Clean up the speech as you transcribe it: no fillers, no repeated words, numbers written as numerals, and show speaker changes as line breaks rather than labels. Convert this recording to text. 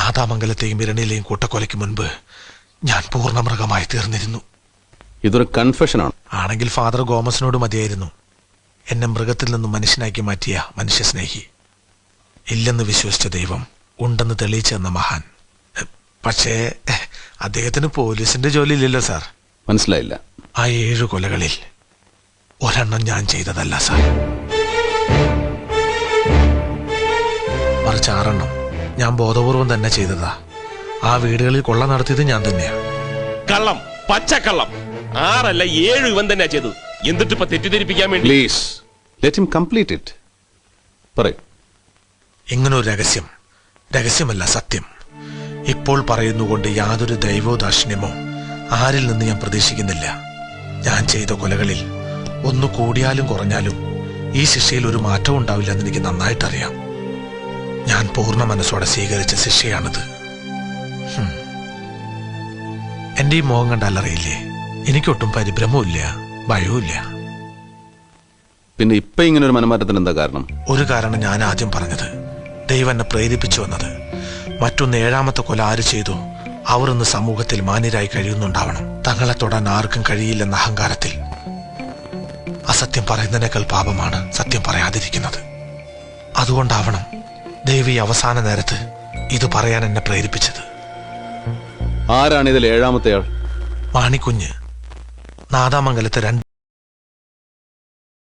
നാദാമംഗലത്തെയും ഇരണിയിലെയും കൂട്ടക്കൊലയ്ക്ക് മുൻപ് ഞാൻ പൂർണ്ണമൃഗമായി തീർന്നിരുന്നു.
ഇതൊരു കൺഫെഷനാണ്.
ആണെങ്കിൽ ഫാദർ ഗോമസിനോട് മതിയായിരുന്നു. എന്നെ മൃഗത്തിൽ നിന്നും മനുഷ്യനാക്കി മാറ്റിയ മനുഷ്യസ്നേഹി, ഇല്ലെന്ന് വിശ്വസിച്ച ദൈവം ഉണ്ടെന്ന് തെളിയിച്ചെന്ന മഹാൻ. പക്ഷേ അദ്ദേഹത്തിന് പോലീസിന്റെ ജോലിയില്ലല്ലോ സാർ.
മനസ്സിലായില്ല.
ആ 7 കൊലകളിൽ ഒരെണ്ണം ഞാൻ ചെയ്തതല്ല സാർ, മറിച്ച് 6 എണ്ണം ഞാൻ ബോധപൂർവം തന്നെ ചെയ്തതാ. ആ വീടുകളിൽ കൊള്ള നടത്തിയത് ഞാൻ തന്നെയാ.
കള്ളം, പച്ചക്കള്ളം. 6 അല്ല 7 ഇവൻ തന്നെയാ ചെയ്തത്. എന്നിട്ട് ഇപ്പൊ തെറ്റിദ്ധരിപ്പിക്കാൻ വേണ്ടി.
Please let him complete it. പറയൂ.
ഇങ്ങനൊരു രഹസ്യമല്ല, സത്യം ഇപ്പോൾ പറയുന്നുകൊണ്ട് യാതൊരു ദൈവോദാക്ഷിണ്യമോ ആരിൽ നിന്ന് ഞാൻ പ്രതീക്ഷിക്കുന്നില്ല. ഞാൻ ചെയ്ത കൊലകളിൽ ഒന്ന് കൂടിയാലും കുറഞ്ഞാലും ഈ ശിക്ഷയിൽ ഒരു മാറ്റവും ഉണ്ടാവില്ല എന്ന് എനിക്ക് നന്നായിട്ടറിയാം. ഞാൻ പൂർണ്ണ മനസ്സോടെ സ്വീകരിച്ച ശിക്ഷയാണിത്. എന്റെ ഈ മോഹം കണ്ടാലറിയില്ലേ, എനിക്കൊട്ടും പരിഭ്രമവും ഭയവുമില്ല.
പിന്നെ ഇപ്പൊ ഇങ്ങനെ ഒരു മനമാറ്റത്തിന് എന്താ കാരണം?
ഒരു കാരണം ഞാൻ ആദ്യം പറഞ്ഞത്, ദൈവം എന്നെ പ്രേരിപ്പിച്ചു വന്നത്. മറ്റൊന്ന്, 7ാമത്തെ കൊല ആര് ചെയ്തു അവർ ഇന്ന് സമൂഹത്തിൽ മാന്യരായി കഴിയുന്നുണ്ടാവണം. തങ്ങളെ തൊടാൻ ആർക്കും കഴിയില്ലെന്ന അഹങ്കാരത്തിൽ. അസത്യം പറയുന്നതിനേക്കാൾ പാപമാണ് സത്യം പറയാതിരിക്കുന്നത്. അതുകൊണ്ടാവണം ദൈവം ഈ അവസാന നേരത്ത് ഇത് പറയാൻ എന്നെ പ്രേരിപ്പിച്ചത്.
ആരാണ് ഇതിൽ 7ാമത്തെ ആൾ?
മാണിക്കുഞ്ഞ്, നാദാമംഗലത്തെ 2